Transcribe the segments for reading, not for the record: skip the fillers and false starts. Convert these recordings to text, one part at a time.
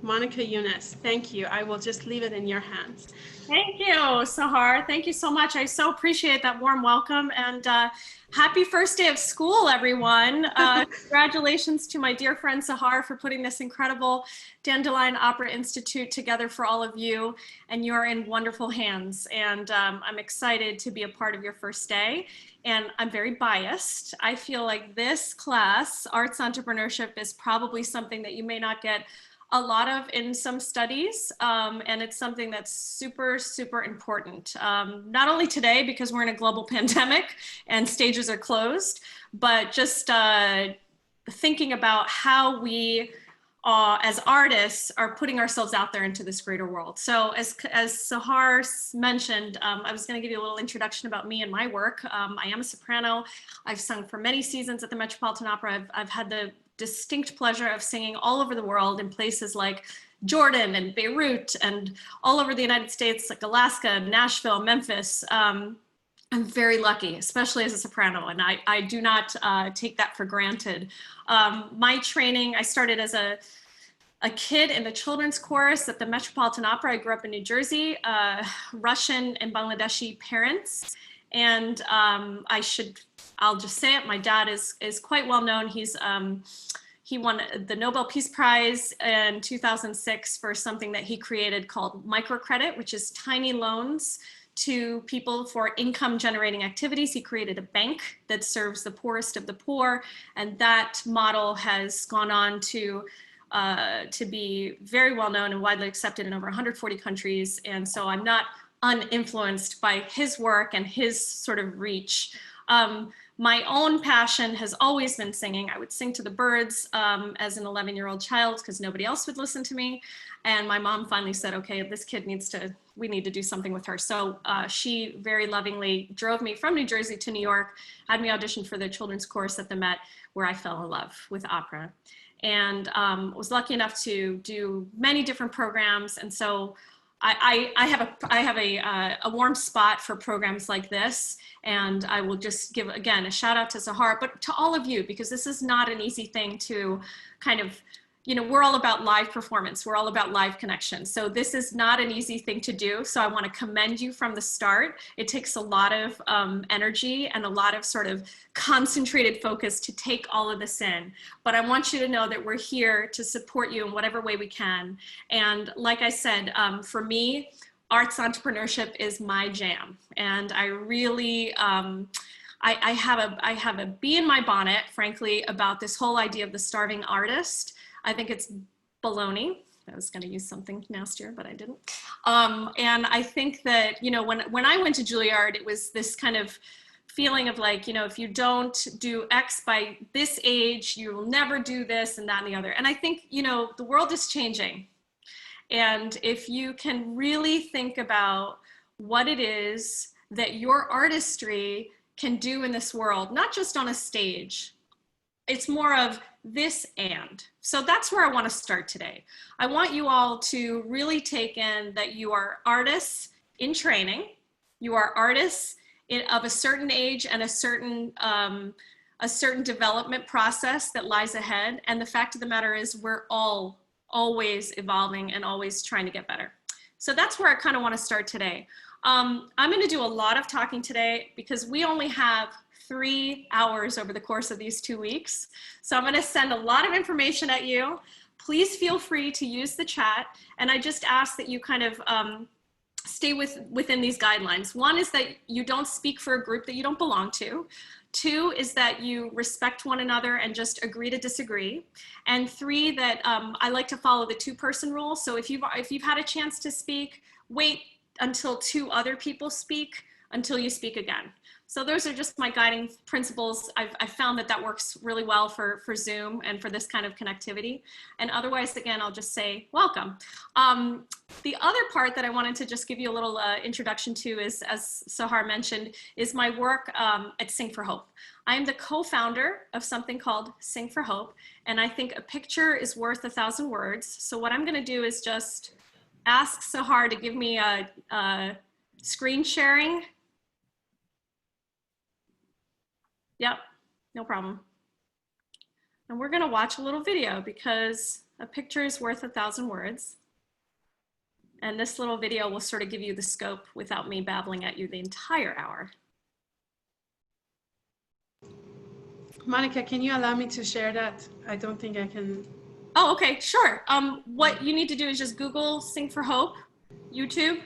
Monica Yunus. Thank you. I will just leave it in your hands. Thank you, Sahar. Thank you so much. I so appreciate that warm welcome, and happy first day of school, everyone. Congratulations to my dear friend Sahar for putting this incredible Dandelion Opera Institute together for all of you, and you're in wonderful hands. And I'm excited to be a part of your first day. And I'm very biased. I feel like this class, Arts Entrepreneurship, is probably something that you may not get a lot of in some studies, and it's something that's super, super important. Not only today, because we're in a global pandemic and stages are closed, but just thinking about how we, as artists, are putting ourselves out there into this greater world. So as Sahar mentioned, I was gonna give you a little introduction about me and my work. I am a soprano. I've sung for many seasons at the Metropolitan Opera. I've had the distinct pleasure of singing all over the world in places like Jordan and Beirut and all over the United States, like Alaska, Nashville, Memphis. I'm very lucky, especially as a soprano, and I do not take that for granted. My training, I started as a kid in the children's chorus at the Metropolitan Opera. I grew up in New Jersey, Russian and Bangladeshi parents, and I'll just say it, my dad is quite well known. He won the Nobel Peace Prize in 2006 for something that he created called microcredit, which is tiny loans to people for income generating activities. He created a bank that serves the poorest of the poor, and that model has gone on to be very well known and widely accepted in over 140 countries. And so I'm not uninfluenced by his work and his sort of reach. My own passion has always been singing. I would sing to the birds as an 11-year-old child because nobody else would listen to me. And my mom finally said, okay, this kid we need to do something with her. So she very lovingly drove me from New Jersey to New York, had me audition for the children's chorus at the Met, where I fell in love with opera. And was lucky enough to do many different programs. And so I have a warm spot for programs like this, and I will just give, again, a shout out to Sahar, but to all of you, because this is not an easy thing to kind of, we're all about live performance. We're all about live connection. So this is not an easy thing to do. So I want to commend you from the start. It takes a lot of energy and a lot of sort of concentrated focus to take all of this in. But I want you to know that we're here to support you in whatever way we can. And like I said, for me, arts entrepreneurship is my jam. And I really, I have a bee in my bonnet, frankly, about this whole idea of the starving artist. I think it's baloney. I was going to use something nastier, but I didn't. And I think that, when I went to Juilliard, it was this kind of feeling of like, if you don't do X by this age, you will never do this and that and the other. And I think, the world is changing. And if you can really think about what it is that your artistry can do in this world, not just on a stage, it's more of this and. So that's where I want to start today. I want you all to really take in that you are artists in training. You are artists of a certain age and a certain development process that lies ahead. And the fact of the matter is we're all always evolving and always trying to get better. So that's where I kind of want to start today. I'm going to do a lot of talking today because we only have 3 hours over the course of these 2 weeks. So I'm going to send a lot of information at you. Please feel free to use the chat. And I just ask that you kind of stay within these guidelines. One is that you don't speak for a group that you don't belong to. 2 is that you respect one another and just agree to disagree. And 3, that I like to follow the 2-person rule. So if you've had a chance to speak, wait until 2 other people speak until you speak again. So those are just my guiding principles. I've found that works really well for Zoom and for this kind of connectivity. And otherwise, again, I'll just say welcome. The other part that I wanted to just give you a little introduction to is, as Sahar mentioned, is my work at Sing for Hope. I'm the co-founder of something called Sing for Hope. And I think a picture is worth 1,000 words. So what I'm going to do is just ask Sahar to give me a screen sharing. Yep, no problem. And we're going to watch a little video because A picture is worth 1,000 words. And this little video will sort of give you the scope without me babbling at you the entire hour. Monica, can you allow me to share that? I don't think I can. Oh, okay, sure. What you need to do is just Google Sing for Hope, YouTube,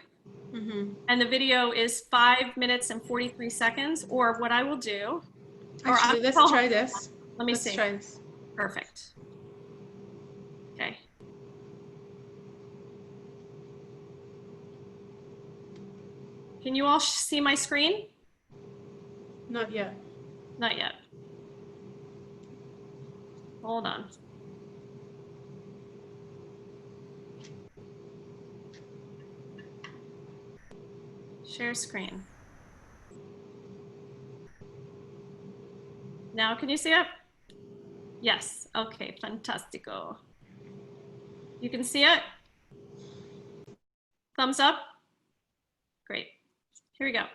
and the video is 5 minutes and 43 seconds, or what I will do. Actually, let's try this. Let me see. Let's try this. Perfect. Okay. Can you all see my screen? Not yet. Not yet. Hold on. Share screen. Now, can you see it? Yes. Okay, fantastico. You can see it? Thumbs up? Great. Here we go.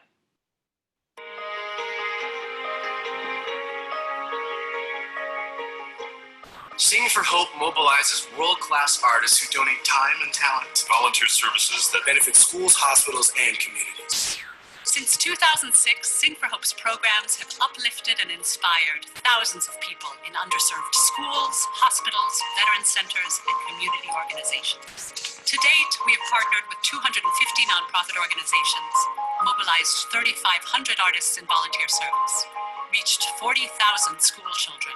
Sing for Hope mobilizes world-class artists who donate time and talent to volunteer services that benefit schools, hospitals, and communities. Since 2006, Sing for Hope's programs have uplifted and inspired thousands of people in underserved schools, hospitals, veteran centers, and community organizations. To date, we have partnered with 250 nonprofit organizations, mobilized 3,500 artists in volunteer service, reached 40,000 school children.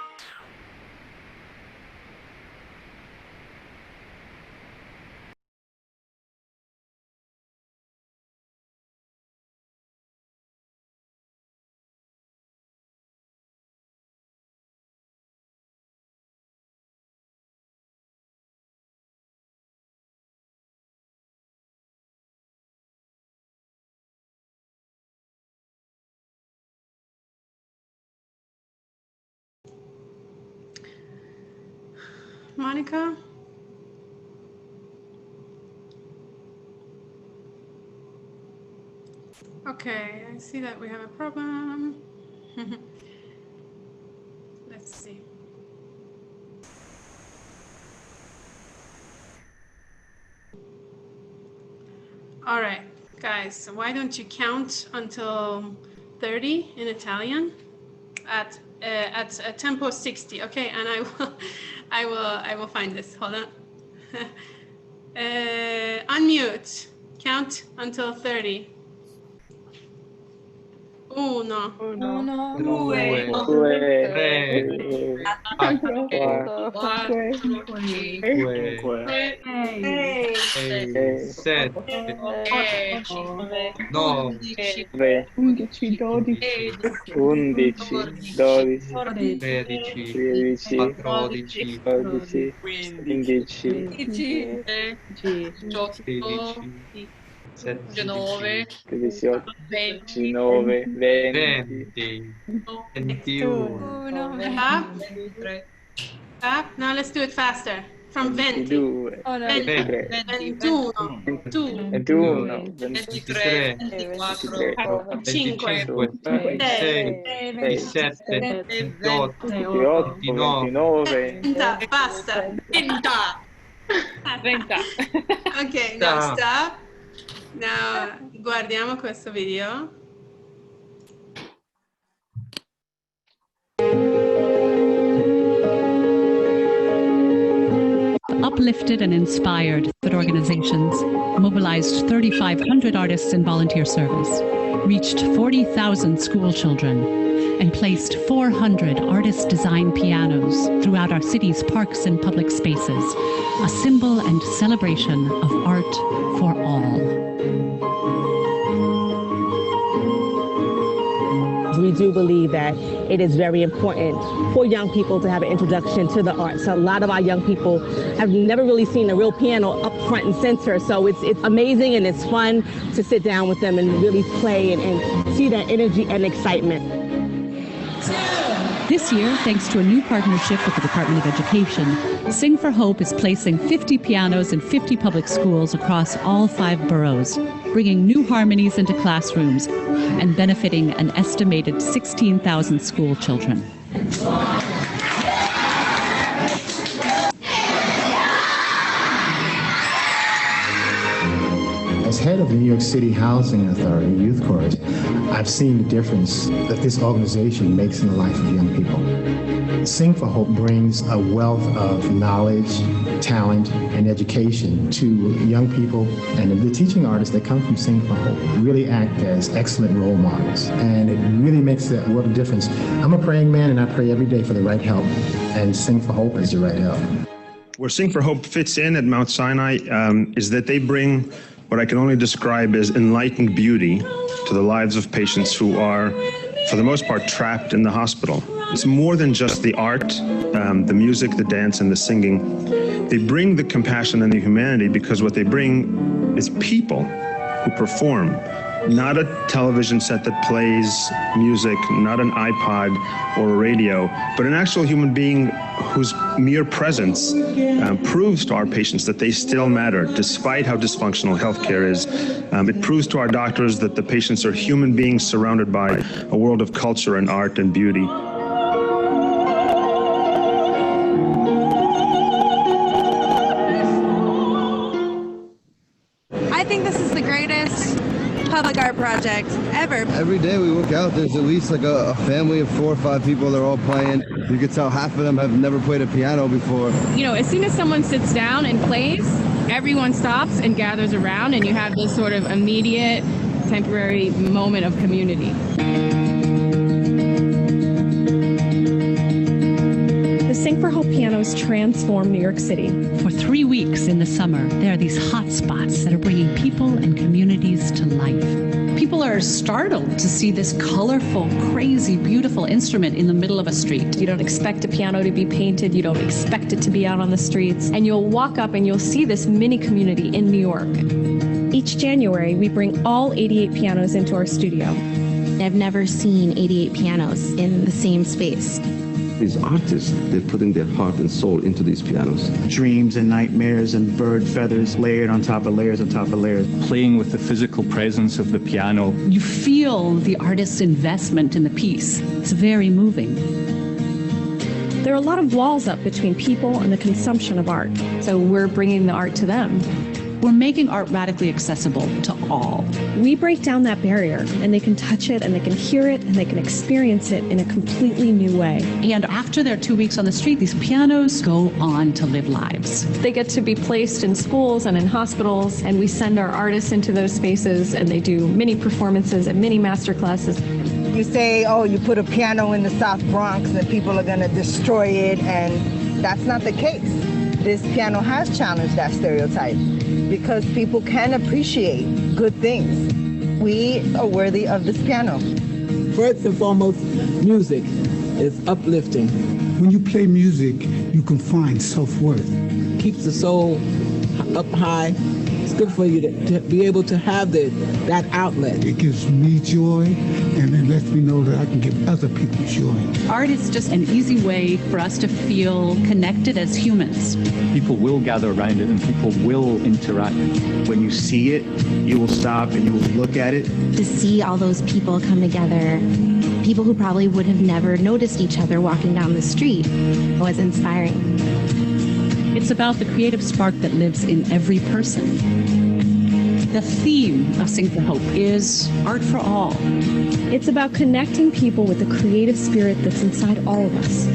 Monica? Okay, I see that we have a problem. Let's see. All right, guys, so why don't you count until 30 in Italian at tempo 60, okay? And I will find this. Hold on. Unmute. Count until 30. Uno, due, tre, quattro, cinque, sei, sette, otto, nove, 11, 12, 11, 12, 13, 14, 14, 15, 16, 19, 17, 19, 20, 21, Stop. Now let's do it faster. From 20. 22, 20. 21. 21, 23, 5. 26, 27, 28, 29, 30. Basta. 30. Ok, no, stop. Now, guardiamo questo video. Uplifted and inspired that organizations, mobilized 3,500 artists in volunteer service, reached 40,000 school children, and placed 400 artist-designed pianos throughout our city's parks and public spaces, a symbol and celebration of art for all. We do believe that it is very important for young people to have an introduction to the arts. A lot of our young people have never really seen a real piano up front and center, so it's amazing and it's fun to sit down with them and really play and see that energy and excitement. This year, thanks to a new partnership with the Department of Education, Sing for Hope is placing 50 pianos in 50 public schools across all 5 boroughs, bringing new harmonies into classrooms and benefiting an estimated 16,000 school children. head of the New York City Housing Authority Youth Chorus, I've seen the difference that this organization makes in the life of young people. Sing for Hope brings a wealth of knowledge, talent, and education to young people, and the teaching artists that come from Sing for Hope really act as excellent role models, and it really makes a world of difference. I'm a praying man, and I pray every day for the right help, and Sing for Hope is the right help. Where Sing for Hope fits in at Mount Sinai is that they bring what I can only describe as enlightened beauty to the lives of patients who are, for the most part, trapped in the hospital. It's more than just the art, the music, the dance, and the singing. They bring the compassion and the humanity because what they bring is people who perform. Not a television set that plays music, not an iPod or a radio, but an actual human being whose mere presence proves to our patients that they still matter, despite how dysfunctional healthcare is. It proves to our doctors that the patients are human beings surrounded by a world of culture and art and beauty. I think this is the greatest public art project ever. Every day we work out, there's at least like a family of 4 or 5 people that are all playing. You can tell half of them have never played a piano before. You know, as soon as someone sits down and plays, everyone stops and gathers around, and you have this sort of immediate, temporary moment of community. The Sing for Hope pianos transform New York City. For 3 weeks in the summer, there are these hot spots that are bringing people and communities to life. People are startled to see this colorful, crazy, beautiful instrument in the middle of a street. You don't expect a piano to be painted. You don't expect it to be out on the streets. And you'll walk up and you'll see this mini community in New York. Each January, we bring all 88 pianos into our studio. I've never seen 88 pianos in the same space. These artists, they're putting their heart and soul into these pianos. Dreams and nightmares and bird feathers layered on top of layers on top of layers. Playing with the physical presence of the piano. You feel the artist's investment in the piece. It's very moving. There are a lot of walls up between people and the consumption of art. So we're bringing the art to them. We're making art radically accessible to all. We break down that barrier, and they can touch it, and they can hear it, and they can experience it in a completely new way. And after their 2 weeks on the street, these pianos go on to live lives. They get to be placed in schools and in hospitals, and we send our artists into those spaces, and they do mini performances and mini master classes. You say, oh, you put a piano in the South Bronx, and people are going to destroy it, and that's not the case. This piano has challenged that stereotype, because people can appreciate good things. We are worthy of this piano. First and foremost, music is uplifting. When you play music, you can find self-worth. Keeps the soul up high. It's good for you to be able to have that outlet. It gives me joy, and it lets me know that I can give other people joy. Art is just an easy way for us to feel connected as humans. People will gather around it and people will interact. When you see it, you will stop and you will look at it. To see all those people come together, people who probably would have never noticed each other walking down the street, was inspiring. It's about the creative spark that lives in every person. The theme of Sing for Hope is art for all. It's about connecting people with the creative spirit that's inside all of us.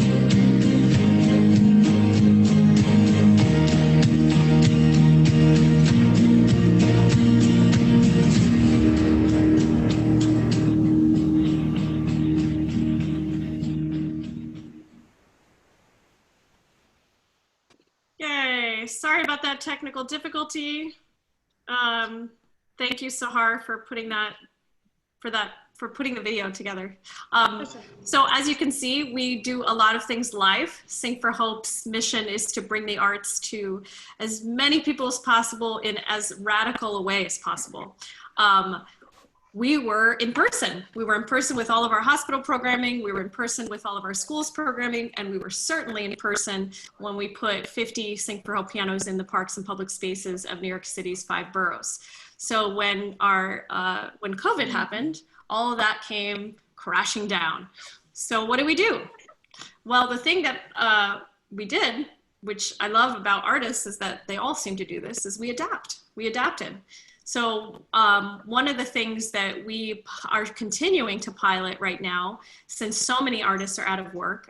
Sorry about that technical difficulty. Thank you, Sahar, for putting the video together. So as you can see, we do a lot of things live. Sing for Hope's mission is to bring the arts to as many people as possible in as radical a way as possible. We were in person. We were in person with all of our hospital programming. We were in person with all of our schools programming. And we were certainly in person when we put 50 Sing for Hope pianos in the parks and public spaces of New York City's 5 boroughs. So when COVID happened, all of that came crashing down. So what do? Well, the thing that we did, which I love about artists, is that they all seem to do this, is we adapt. We adapted. So one of the things that we are continuing to pilot right now, since so many artists are out of work,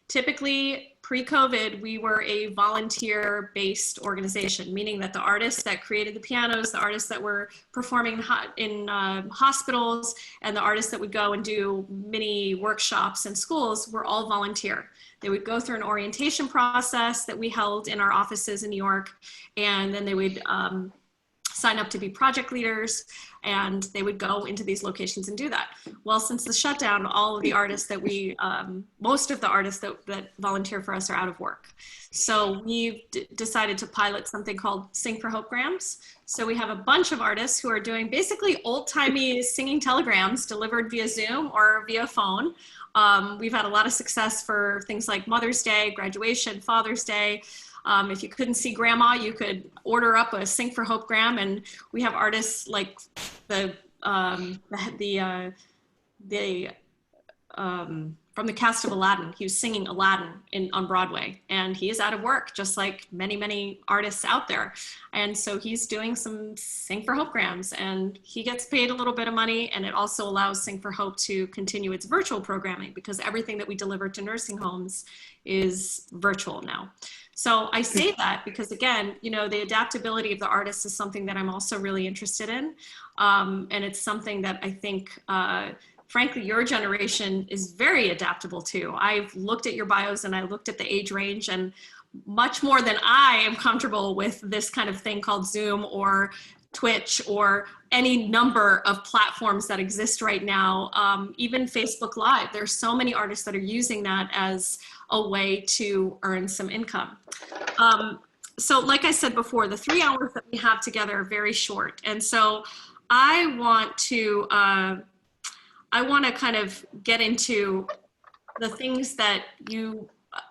typically pre-COVID, we were a volunteer-based organization, meaning that the artists that created the pianos, the artists that were performing in hospitals, and the artists that would go and do mini workshops in schools were all volunteer. They would go through an orientation process that we held in our offices in New York, and then they would sign up to be project leaders, and they would go into these locations and do that. Well, since the shutdown, all of the artists that most of the artists that volunteer for us are out of work. So we've decided to pilot something called Sing for Hope Grams. So we have a bunch of artists who are doing basically old-timey singing telegrams delivered via Zoom or via phone. We've had a lot of success for things like Mother's Day, graduation, Father's Day. If you couldn't see grandma, you could order up a Sing for Hope gram, and we have artists like from the cast of Aladdin. He was singing Aladdin on Broadway, and he is out of work, just like many, many artists out there. And so he's doing some Sing for Hope grams, and he gets paid a little bit of money, and it also allows Sing for Hope to continue its virtual programming, because everything that we deliver to nursing homes is virtual now. So I say that because, again, you know, the adaptability of the artist is something that I'm also really interested in. And it's something that I think, frankly, your generation is very adaptable to. I've looked at your bios and I looked at the age range, and much more than I am comfortable with this kind of thing called Zoom or Twitch or any number of platforms that exist right now, even Facebook Live. There's so many artists that are using that as a way to earn some income. So like I said before, the 3 hours that we have together are very short. And so I want to kind of get into the things that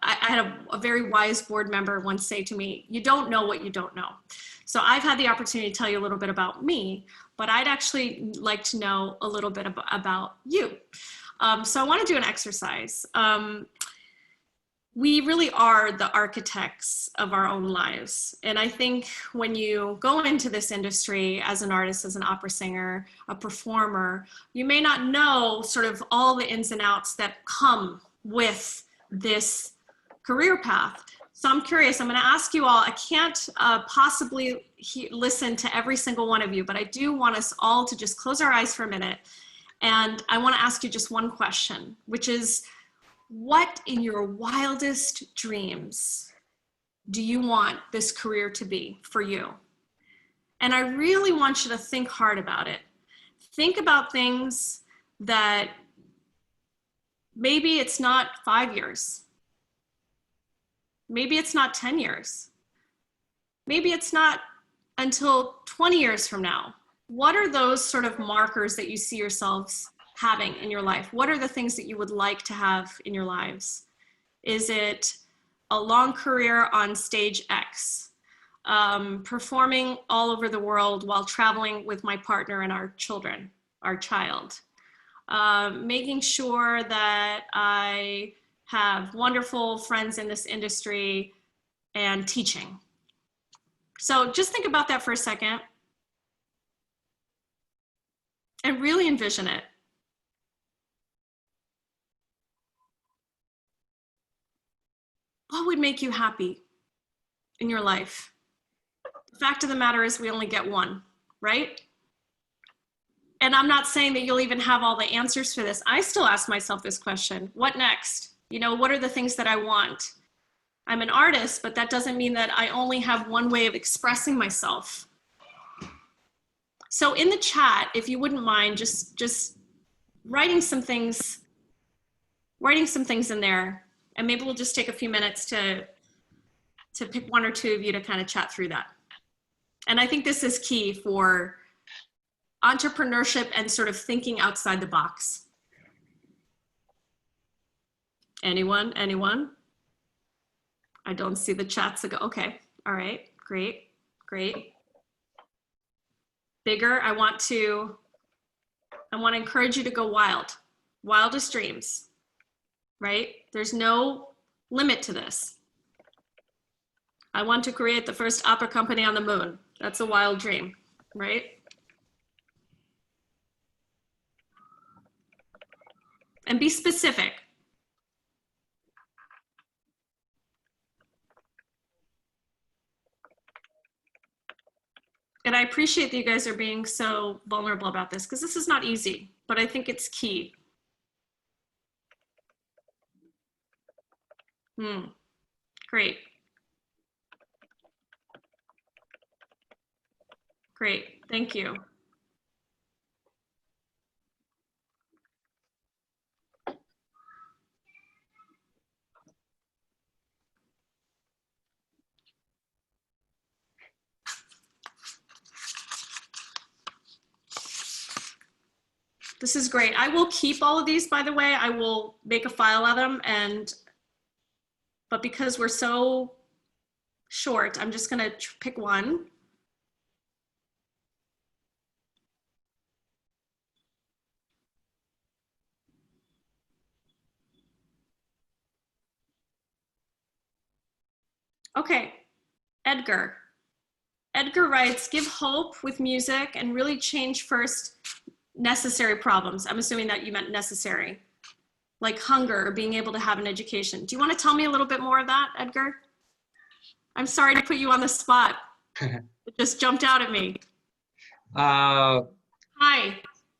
I had a very wise board member once say to me, you don't know what you don't know. So I've had the opportunity to tell you a little bit about me, but I'd actually like to know a little bit about you. So I want to do an exercise. We really are the architects of our own lives. And I think when you go into this industry as an artist, as an opera singer, a performer, you may not know sort of all the ins and outs that come with this career path. So I'm curious, I'm going to ask you all, I can't possibly listen to every single one of you, but I do want us all to just close our eyes for a minute. And I want to ask you just one question, which is, what in your wildest dreams do you want this career to be for you? And I really want you to think hard about it. Think about things that maybe it's not 5 years. Maybe it's not 10 years. Maybe it's not until 20 years from now. What are those sort of markers that you see yourselves having in your life? What are the things that you would like to have in your lives? Is it a long career on stage X, performing all over the world while traveling with my partner and our children, our child, making sure that I have wonderful friends in this industry, and teaching? So just think about that for a second and really envision it. What would make you happy in your life? The fact of the matter is we only get one, right? And I'm not saying that you'll even have all the answers for this. I still ask myself this question: what next? You know, what are the things that I want? I'm an artist, but that doesn't mean that I only have one way of expressing myself. So in the chat, if you wouldn't mind, just writing some things in there. And maybe we'll just take a few minutes to pick one or two of you to kind of chat through that. And I think this is key for entrepreneurship and sort of thinking outside the box. Anyone? I don't see the chats ago. Okay, all right, great. Bigger, I want to encourage you to go wild. Wildest dreams, right? There's no limit to this. I want to create the first opera company on the moon. That's a wild dream. right? And be specific. And I appreciate that you guys are being so vulnerable about this, because this is not easy, but I think it's key. Great. Great, thank you. This is great. I will keep all of these, by the way. I will make a file of them, but because we're so short, I'm just gonna pick one. Okay, Edgar. Edgar writes, give hope with music and really change first necessary problems. I'm assuming that you meant necessary, like hunger or being able to have an education. Do you want to tell me a little bit more of that, Edgar? I'm sorry to put you on the spot. It just jumped out at me. Hi.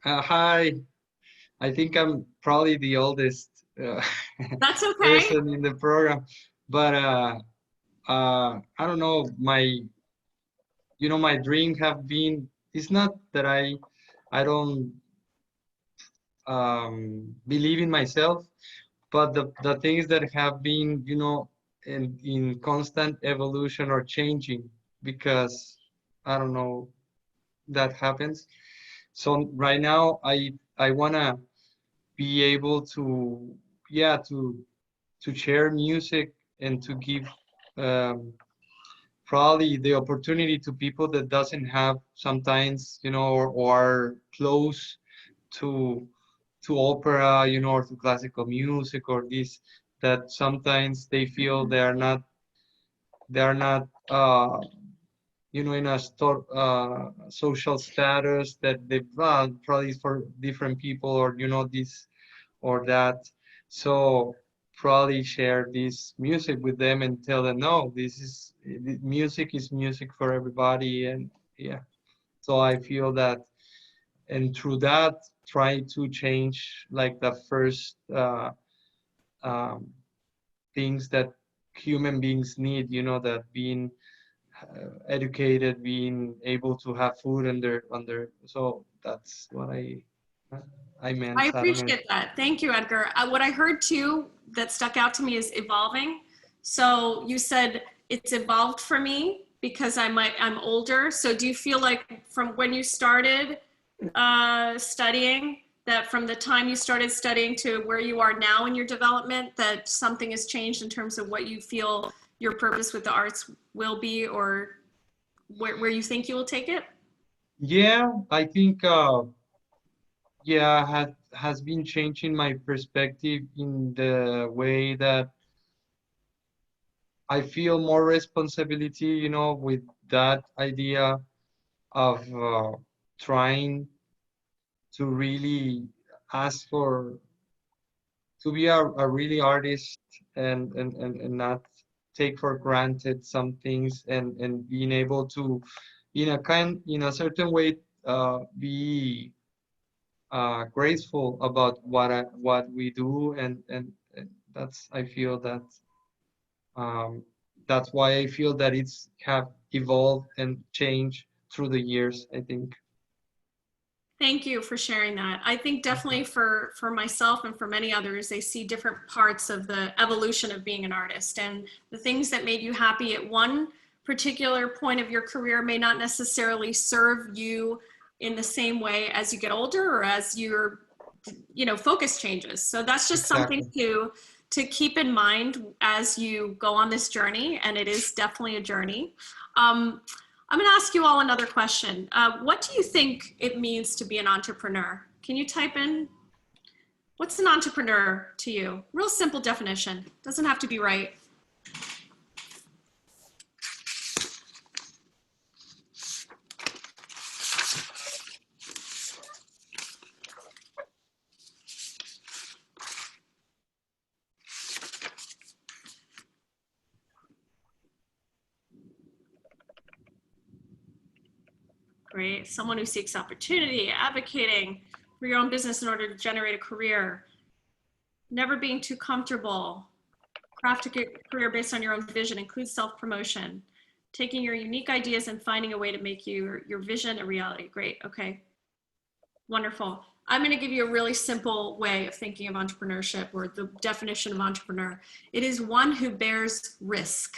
Hi. I think I'm probably the oldest That's okay. person in the program, but I don't know. My dream have been. It's not that I don't believe in myself, but the things that have been, in constant evolution or changing, because I don't know, that happens. So right now I wanna be able to, to share music and to give probably the opportunity to people that doesn't have sometimes, or are close to opera, or to classical music, or this, that sometimes they feel they are not in a social status that they probably for different people, or this or that. So probably share this music with them and tell them, no, music is music for everybody. And yeah, so I feel that, and through that try to change like the first things that human beings need, that being educated, being able to have food under. So that's what I meant. I I don't know. appreciate that. Thank you, Edgar. What I heard too that stuck out to me is evolving. So you said it's evolved for me because I'm older. So do you feel like from when you started studying, that from the time you started studying to where you are now in your development, that something has changed in terms of what you feel your purpose with the arts will be, or where you think you will take it? Yeah, I think has been changing my perspective in the way that I feel more responsibility, with that idea of trying to really ask to be a really artist, and not take for granted some things, and being able to, in a certain way, be grateful about what we do, and that's, I feel that that's why I feel that it's have evolved and changed through the years, I think. Thank you for sharing that. I think definitely for myself and for many others, they see different parts of the evolution of being an artist, and the things that made you happy at one particular point of your career may not necessarily serve you in the same way as you get older, or as your focus changes. So that's just something to keep in mind as you go on this journey, and it is definitely a journey. I'm going to ask you all another question. What do you think it means to be an entrepreneur? Can you type in, what's an entrepreneur to you? Real simple definition. Doesn't have to be right. Great. Someone who seeks opportunity, advocating for your own business in order to generate a career, never being too comfortable, craft a career based on your own vision, includes self-promotion, taking your unique ideas and finding a way to make your vision a reality. Great. Okay. Wonderful. I'm going to give you a really simple way of thinking of entrepreneurship, or the definition of entrepreneur. It is one who bears risk.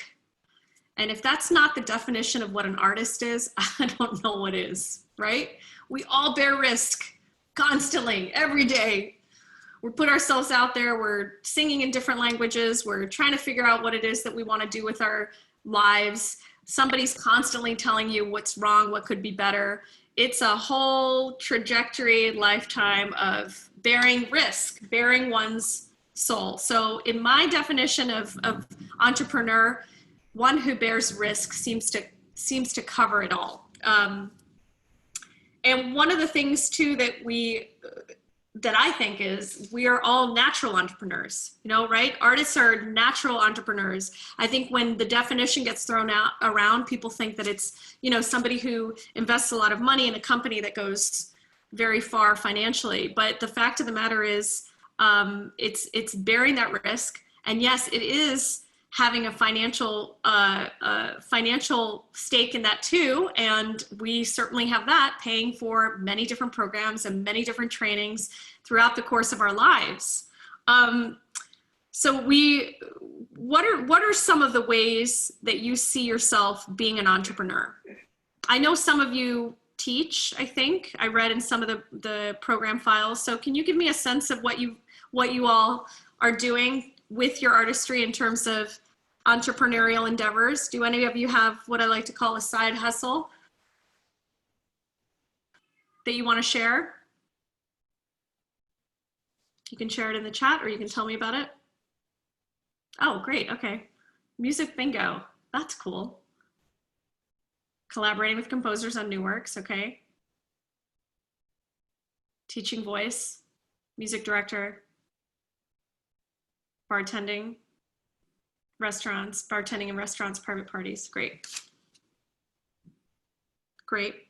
And if that's not the definition of what an artist is, I don't know what is, right? We all bear risk constantly, every day. We put ourselves out there, we're singing in different languages, we're trying to figure out what it is that we want to do with our lives. Somebody's constantly telling you what's wrong, what could be better. It's a whole trajectory, lifetime of bearing risk, bearing one's soul. So in my definition of entrepreneur, one who bears risk seems to cover it all. And one of the things too that I think is we are all natural entrepreneurs, you know, right? Artists are natural entrepreneurs. I think when the definition gets thrown out around, people think that it's, you know, somebody who invests a lot of money in a company that goes very far financially. But the fact of the matter is, it's bearing that risk. And yes, it is having a financial stake in that too. And we certainly have that, paying for many different programs and many different trainings throughout the course of our lives. So what are some of the ways that you see yourself being an entrepreneur? I know some of you teach, I think. I read in some of the program files. So can you give me a sense of what you all are doing with your artistry in terms of entrepreneurial endeavors? Do any of you have what I like to call a side hustle that you want to share? You can share it in the chat, or you can tell me about it. Oh, great. Okay. Music bingo. That's cool. Collaborating with composers on new works. Okay. Teaching voice, music director, bartending, bartending in restaurants, private parties. Great. Great.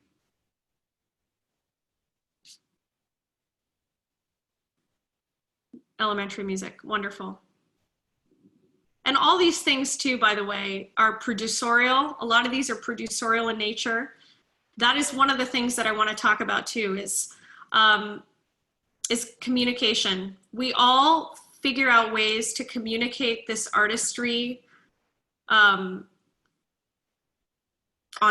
Elementary music. Wonderful. And all these things too, by the way, are producerial. A lot of these are producerial in nature. That is one of the things that I want to talk about too, is communication. We all figure out ways to communicate this artistry on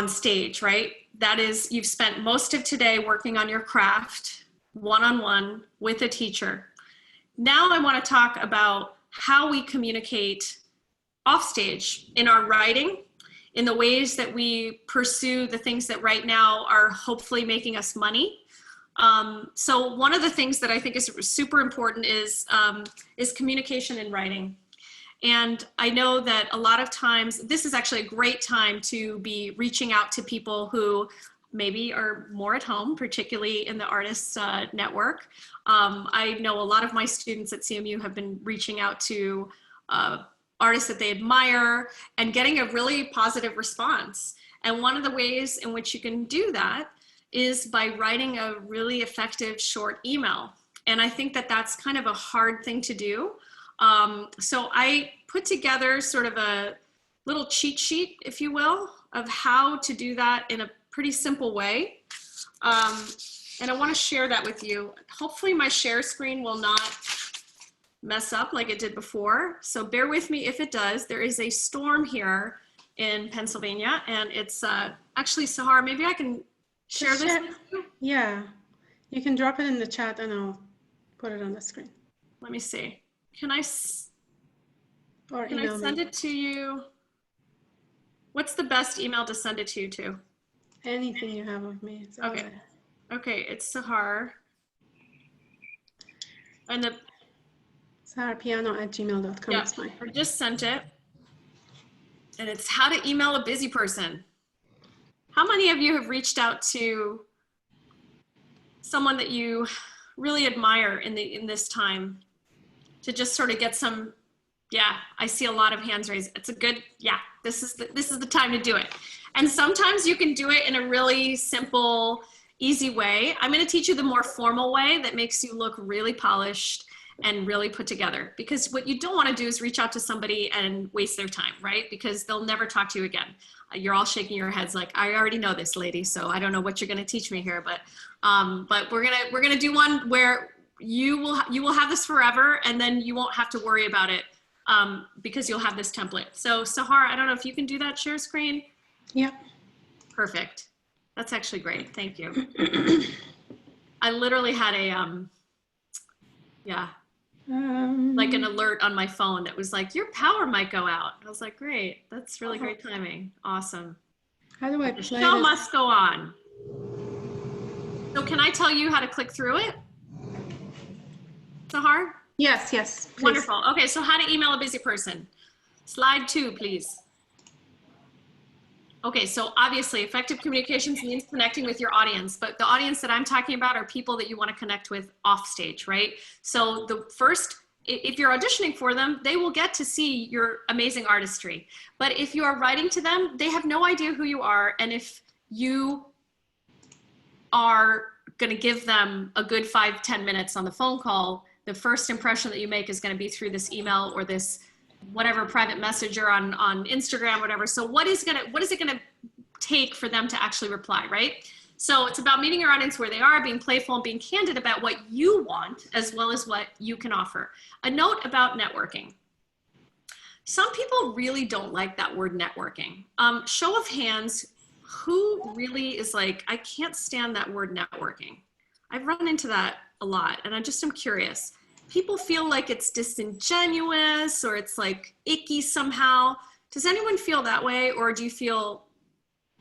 stage, right? That is, you've spent most of today working on your craft one-on-one with a teacher. Now I want to talk about how we communicate offstage in our writing, in the ways that we pursue the things that right now are hopefully making us money. So one of the things that I think is super important is communication in writing. And I know that a lot of times, this is actually a great time to be reaching out to people who maybe are more at home, particularly in the Artists Network. I know a lot of my students at CMU have been reaching out to artists that they admire and getting a really positive response. And one of the ways in which you can do that is by writing a really effective short email. And I think that that's kind of a hard thing to do. So I put together sort of a little cheat sheet, if you will, of how to do that in a pretty simple way. And I want to share that with you. Hopefully my share screen will not mess up like it did before. So bear with me if it does. There is a storm here in Pennsylvania, and it's actually, Sahar, maybe I can share this with you? Yeah, you can drop it in the chat and I'll put it on the screen. Let me see. Can I send me. it to you? What's the best email to send it to you to? Anything you have of me. Okay. Okay, it's Sahar. And the saharpiano@gmail.com. Yeah, is fine. I just sent it. And it's how to email a busy person. How many of you have reached out to someone that you really admire in this time to just sort of get some, yeah, I see a lot of hands raised. It's a good, yeah, This is the time to do it. And sometimes you can do it in a really simple, easy way. I'm going to teach you the more formal way that makes you look really polished and really put together, because what you don't want to do is reach out to somebody and waste their time, right? Because they'll never talk to you again. You're all shaking your heads like, I already know this, lady, so I don't know what you're going to teach me here, but we're going to do one where you will have this forever, and then you won't have to worry about it because you'll have this template. So Sahar, I don't know if you can do that share screen. Yeah. Perfect. That's actually great. Thank you. I literally had a, like an alert on my phone that was like, your power might go out. I was like, great. That's really great timing. Awesome. How do I The play show this? must go on. So can I tell you how to click through it? Sahar? Yes, yes. Please. Wonderful. Okay, so how to email a busy person. Slide 2, please. Okay, so obviously effective communications means connecting with your audience, but the audience that I'm talking about are people that you want to connect with off stage, right? So the first, if you're auditioning for them, they will get to see your amazing artistry. But if you are writing to them, they have no idea who you are. And if you are going to give them a good 5-10 minutes on the phone call, the first impression that you make is going to be through this email or this whatever private messenger on Instagram, whatever. So what is it gonna take for them to actually reply, right? So it's about meeting your audience where they are, being playful and being candid about what you want as well as what you can offer. A note about networking. Some people really don't like that word networking. Show of hands, who really is like, I can't stand that word networking. I've run into that a lot, and I'm curious. People feel like it's disingenuous or it's like icky somehow. Does anyone feel that way? Or do you feel,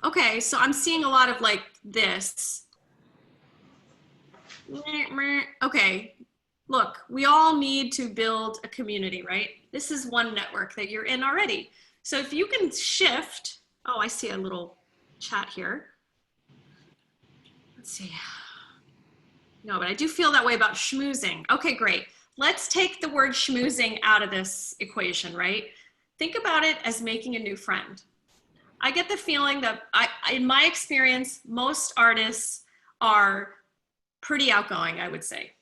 okay, so I'm seeing a lot of like this. Okay, look, we all need to build a community, right? This is one network that you're in already. So if you can shift, oh, I see a little chat here. Let's see. No, but I do feel that way about schmoozing. Okay, great. Let's take the word schmoozing out of this equation, right? Think about it as making a new friend. I get the feeling that in my experience, most artists are pretty outgoing, I would say.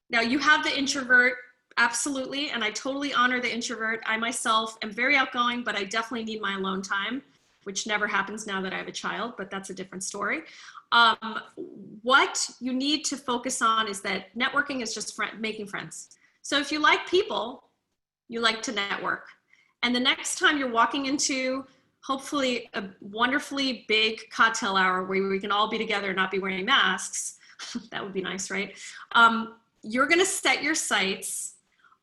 Now you have the introvert, absolutely, and I totally honor the introvert. I myself am very outgoing, but I definitely need my alone time, which never happens now that I have a child, but that's a different story. What you need to focus on is that networking is just making friends. So if you like people, you like to network. And the next time you're walking into, hopefully, a wonderfully big cocktail hour where we can all be together and not be wearing masks, that would be nice, right? You're gonna set your sights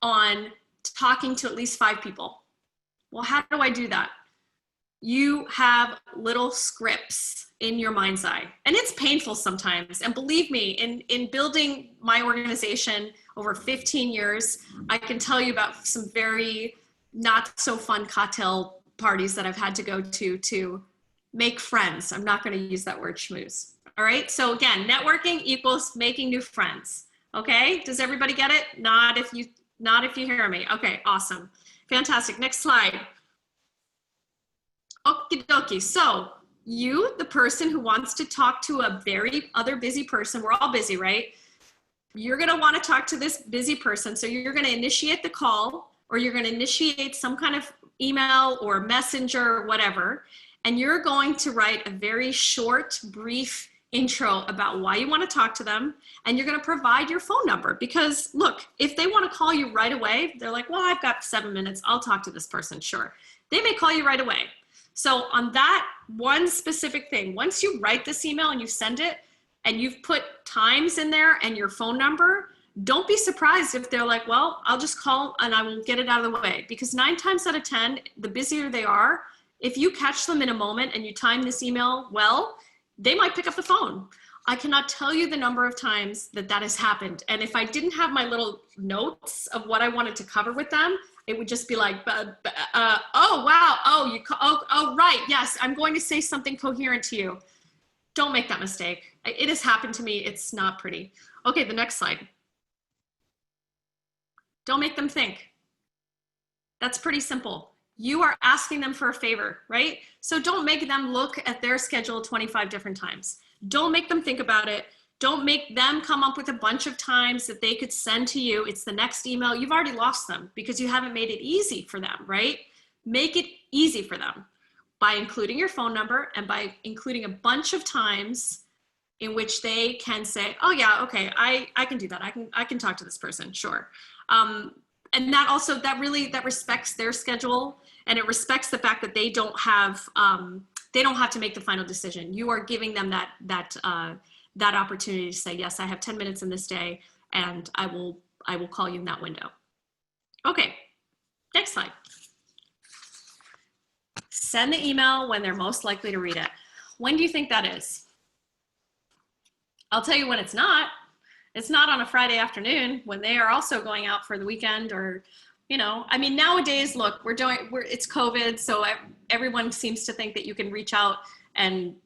on talking to at least 5 people. Well, how do I do that? You have little scripts in your mind's eye, and it's painful sometimes. And believe me, in building my organization over 15 years, I can tell you about some very not so fun cocktail parties that I've had to go to make friends. I'm not going to use that word schmooze. All right. So again, networking equals making new friends. Okay. Does everybody get it? Not if you hear me. Okay. Awesome. Fantastic. Next slide. Okie dokie. So you, the person who wants to talk to a very other busy person, we're all busy, right? You're going to want to talk to this busy person. So you're going to initiate the call, or you're going to initiate some kind of email or messenger or whatever. And you're going to write a very short, brief intro about why you want to talk to them. And you're going to provide your phone number, because look, if they want to call you right away, they're like, well, I've got 7 minutes. I'll talk to this person. Sure. They may call you right away. So on that one specific thing, once you write this email and you send it and you've put times in there and your phone number, don't be surprised if they're like, well, I'll just call and I will get it out of the way. Because 9 times out of 10, the busier they are, if you catch them in a moment and you time this email well, they might pick up the phone. I cannot tell you the number of times that has happened. And if I didn't have my little notes of what I wanted to cover with them, it would just be like, oh, wow, oh, right, yes, I'm going to say something coherent to you. Don't make that mistake. It has happened to me. It's not pretty. Okay, the next slide. Don't make them think. That's pretty simple. You are asking them for a favor, right? So don't make them look at their schedule 25 different times. Don't make them think about it. Don't make them come up with a bunch of times that they could send to you. It's the next email. You've already lost them because you haven't made it easy for them, right? Make it easy for them by including your phone number and by including a bunch of times in which they can say, oh yeah, okay, I can do that. I can talk to this person, sure. And that also, that respects their schedule, and it respects the fact that they don't have to make the final decision. You are giving them that opportunity to say, yes, I have 10 minutes in this day, and I will call you in that window. Okay, next slide. Send the email when they're most likely to read it. When do you think that is? I'll tell you when it's not. It's not on a Friday afternoon when they are also going out for the weekend, or, you know, I mean, nowadays, look, it's COVID, so everyone seems to think that you can reach out and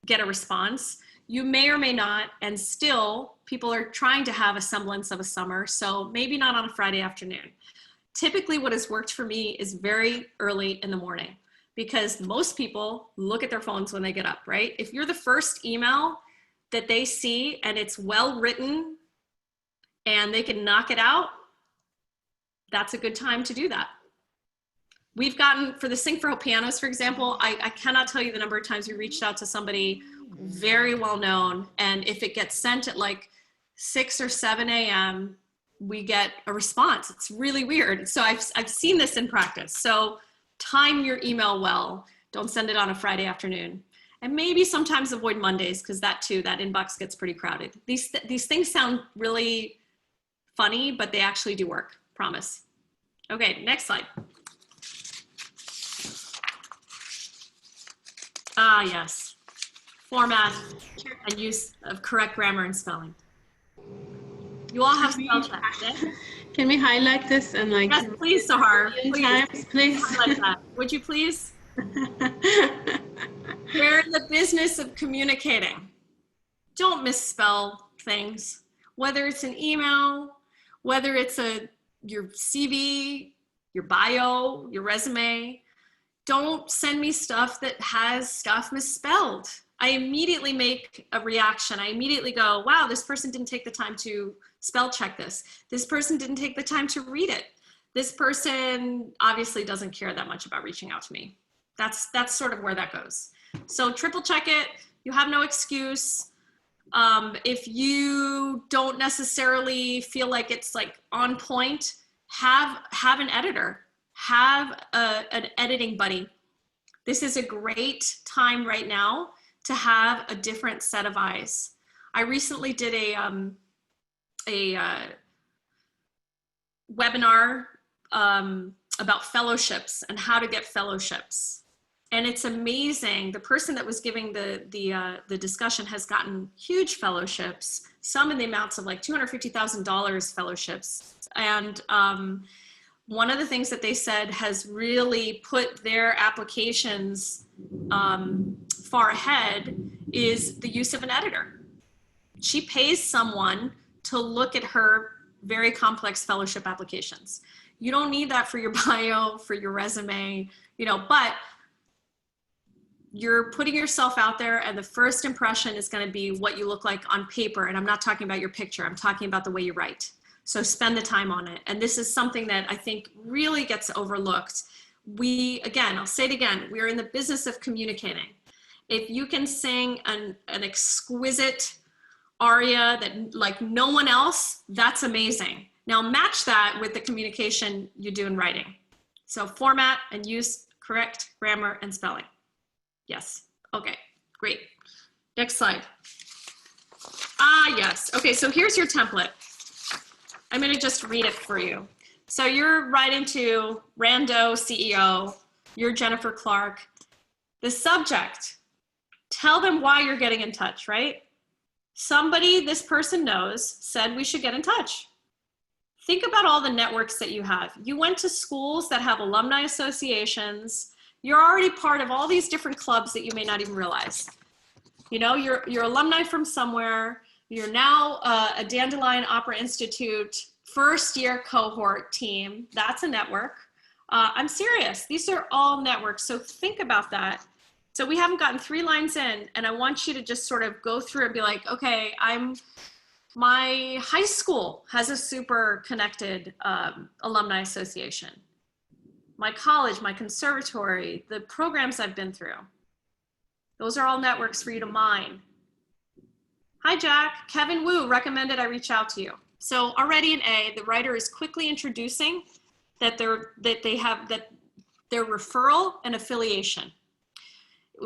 get a response. You may or may not, and still people are trying to have a semblance of a summer, so maybe not on a Friday afternoon. Typically what has worked for me is very early in the morning, because most people look at their phones when they get up, right? If you're the first email that they see and it's well written and they can knock it out, that's a good time to do that. We've gotten, for the Sing for Hope pianos, for example, I cannot tell you the number of times we reached out to somebody very well known, and if it gets sent at like 6 or 7 a.m., we get a response. It's really weird. So I've seen this in practice. So time your email well. Don't send it on a Friday afternoon. And maybe sometimes avoid Mondays, because that inbox gets pretty crowded. These things sound really funny, but they actually do work, promise. Okay, next slide. Ah, yes. Format and use of correct grammar and spelling. You all have spell check. Can we highlight this and like? Yes, please, Sahar. Please. Highlight that. Would you please? We're in the business of communicating. Don't misspell things. Whether it's an email, whether it's your CV, your bio, your resume. Don't send me stuff that has stuff misspelled. I immediately make a reaction. I immediately go, wow, this person didn't take the time to spell check this. This person didn't take the time to read it. This person obviously doesn't care that much about reaching out to me. That's sort of where that goes. So triple check it. You have no excuse. If you don't necessarily feel like it's like on point, have an editor. Have an editing buddy. This is a great time right now to have a different set of eyes. I recently did a webinar about fellowships and how to get fellowships. And it's amazing. The person that was giving the discussion has gotten huge fellowships, some in the amounts of like $250,000 fellowships. And one of the things that they said has really put their applications far ahead is the use of an editor. She pays someone to look at her very complex fellowship applications. You don't need that for your bio, for your resume, but you're putting yourself out there, and the first impression is going to be what you look like on paper. And I'm not talking about your picture. I'm talking about the way you write. So spend the time on it. And this is something that I think really gets overlooked. Again, I'll say it again, we're in the business of communicating. If you can sing an exquisite aria that like no one else, that's amazing. Now match that with the communication you do in writing. So format and use correct grammar and spelling. Yes, okay, great. Next slide. Ah, yes, okay, so here's your template. I'm gonna just read it for you. So you're writing to Rando CEO, you're Jennifer Clark. The subject, tell them why you're getting in touch, right? Somebody this person knows said we should get in touch. Think about all the networks that you have. You went to schools that have alumni associations. You're already part of all these different clubs that you may not even realize. You're alumni from somewhere. You're now a Dandelion Opera Institute first year cohort team. That's a network. I'm serious. These are all networks. So think about that. So we haven't gotten 3 lines in, and I want you to just sort of go through and be like, okay, my high school has a super connected alumni association. My college, my conservatory, the programs I've been through. Those are all networks for you to mine. Hi, Jack. Kevin Wu recommended I reach out to you. So already in A, the writer is quickly introducing that they have their referral and affiliation.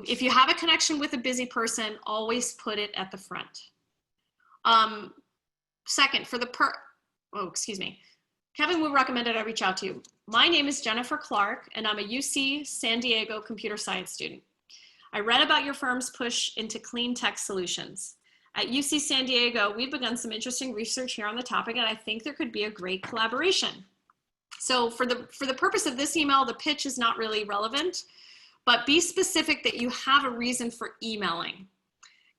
If you have a connection with a busy person, always put it at the front. Second, Kevin Wu recommended I reach out to you. My name is Jennifer Clark, and I'm a UC San Diego computer science student. I read about your firm's push into clean tech solutions. At UC San Diego, we've begun some interesting research here on the topic, and I think there could be a great collaboration. So for the purpose of this email, the pitch is not really relevant, but be specific that you have a reason for emailing.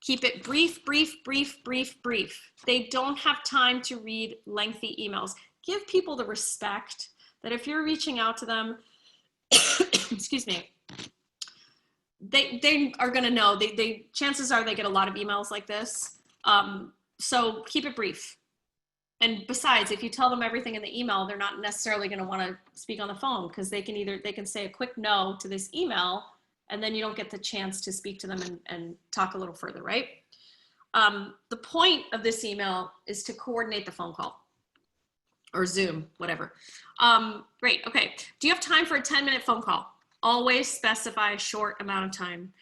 Keep it brief, brief, brief, brief, brief. They don't have time to read lengthy emails. Give people the respect that if you're reaching out to them, excuse me, they are gonna know, chances are they get a lot of emails like this. So keep it brief. And besides, if you tell them everything in the email, they're not necessarily gonna wanna speak on the phone, because they can say a quick no to this email, and then you don't get the chance to speak to them and talk a little further, right? The point of this email is to coordinate the phone call or Zoom, whatever. Great, okay. Do you have time for a 10-minute phone call? Always specify a short amount of time.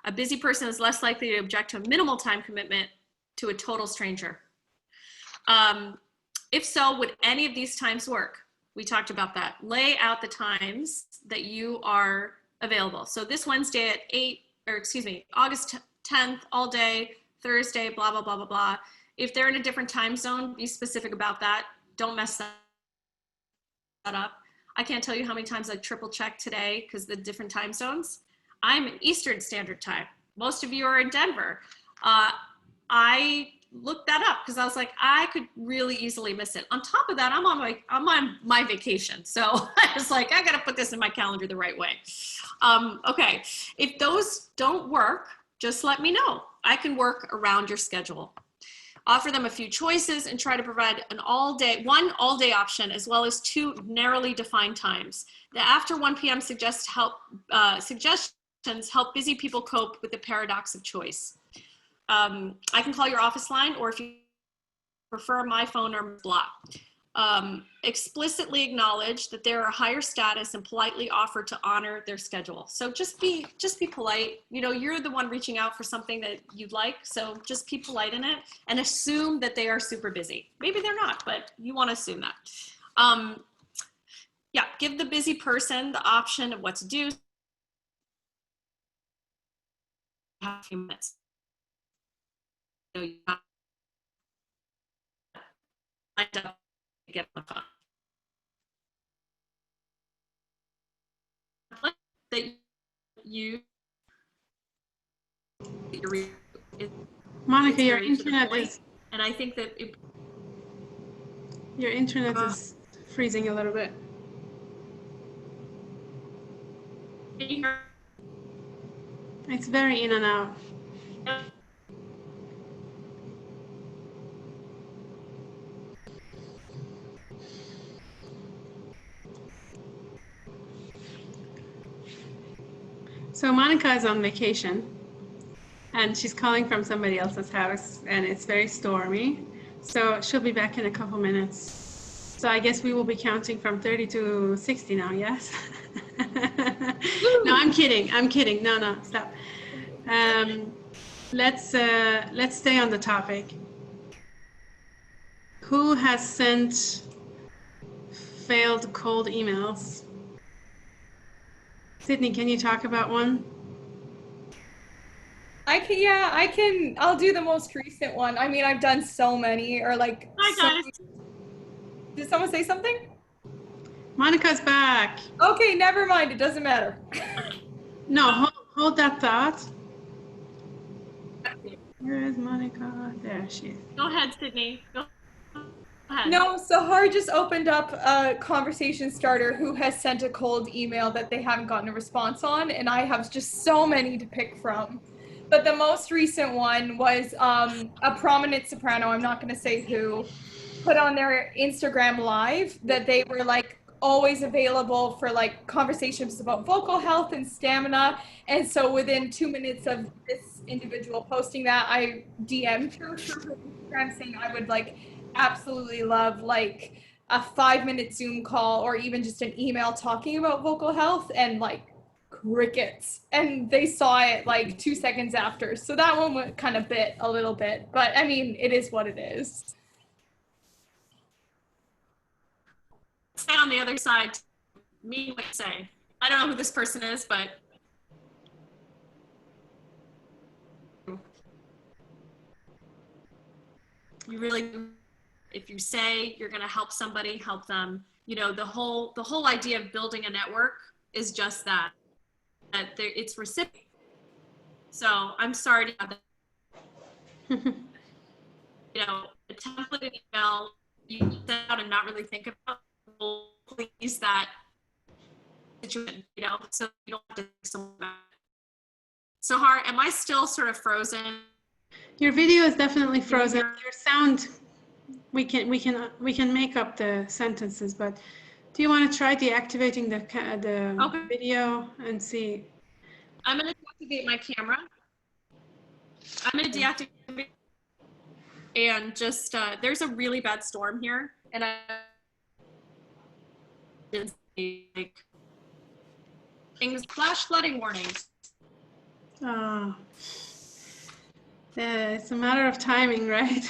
A busy person is less likely to object to a minimal time commitment to a total stranger. If so, would any of these times work? We talked about that. Lay out the times that you are available. So this Wednesday at August 10th, all day, Thursday, blah, blah, blah, blah, blah. If they're in a different time zone, be specific about that. Don't mess that up. I can't tell you how many times I triple checked today because the different time zones. I'm in Eastern Standard Time. Most of you are in Denver. I looked that up because I was like, I could really easily miss it. On top of that, I'm on my vacation. So I was like, I gotta put this in my calendar the right way. Okay, if those don't work, just let me know. I can work around your schedule. Offer them a few choices and try to provide one all-day option, as well as 2 narrowly defined times. The after 1 p.m. suggestions help busy people cope with the paradox of choice. I can call your office line, or if you prefer, my phone number, blah. Explicitly acknowledge that they're a higher status and politely offer to honor their schedule. So just be polite. You know, you're the one reaching out for something that you'd like, so just be polite in it and assume that they are super busy. Maybe they're not, but you want to assume that. Yeah, give the busy person the option of what to do. A few minutes. You have to get on the phone. That you Monica, your internet is, and I think that your internet is freezing a little bit. It's very in and out. So Monica is on vacation and she's calling from somebody else's house and it's very stormy. So she'll be back in a couple minutes. So I guess we will be counting from 30 to 60 now, yes? No, I'm kidding. No, stop. Let's stay on the topic. Who has sent failed cold emails? Sydney, can you talk about one? I'll do the most recent one. I mean, I've done so many, or like. Hi, guys. Did someone say something? Monica's back. Okay, never mind. It doesn't matter. No, hold that thought. Where is Monica? There she is. Go ahead, Sydney. Go No, Sahar just opened up a conversation starter who has sent a cold email that they haven't gotten a response on, and I have just so many to pick from. But the most recent one was a prominent soprano, I'm not going to say who, put on their Instagram live that they were like always available for like conversations about vocal health and stamina. And so within 2 minutes of this individual posting that, I DM'd her through her Instagram saying I would like absolutely love like a 5-minute Zoom call or even just an email talking about vocal health, and like crickets, and they saw it like 2 seconds after. So that one would kind of bit a little bit, but I mean, it is what it is. Say on the other side, me what you say. I don't know who this person is, but you really, if you say you're going to help somebody, help them. You know, the whole idea of building a network is just that it's reciprocal. So I'm sorry to have that. You know, a template email you send out and not really think about, please that situation, you know, so you don't have to think so much about it. Sahar, am I still sort of frozen? Your video is definitely frozen. Your sound, we can make up the sentences, but do you want to try deactivating the video and see? I'm going to deactivate my camera. I'm going to deactivate, and just there's a really bad storm here, and I like things, flash flooding warnings. Oh, yeah, it's a matter of timing, right?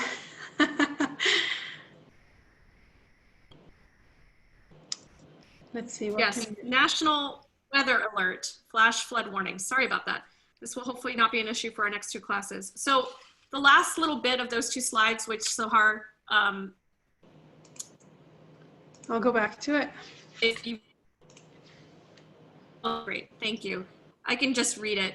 Let's see. What Yes, national weather alert, flash flood warning. Sorry about that. This will hopefully not be an issue for our next 2 classes. So the last little bit of those 2 slides, which Sahar, I'll go back to it. if you, oh, great, thank you. I can just read it.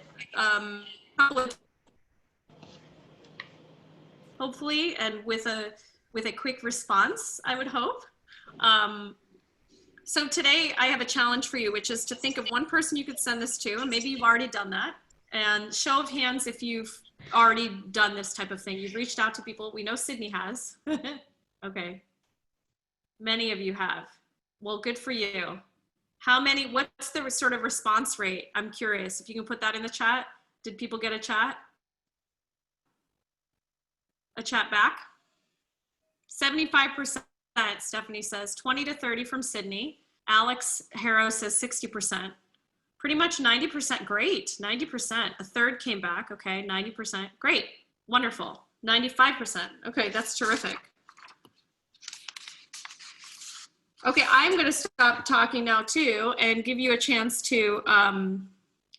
Hopefully, and with a quick response, I would hope. So today I have a challenge for you, which is to think of one person you could send this to, and maybe you've already done that. And show of hands if you've already done this type of thing. You've reached out to people. We know Sydney has. Okay. Many of you have. Well, good for you. How many, what's the sort of response rate? I'm curious if you can put that in the chat. Did people get a chat? A chat back? 75%, Stephanie says, 20 to 30 from Sydney. Alex Harrow says 60%. Pretty much 90%, great, 90%. A third came back, okay, 90%, great, wonderful. 95%, okay, that's terrific. Okay, I'm gonna stop talking now too and give you a chance to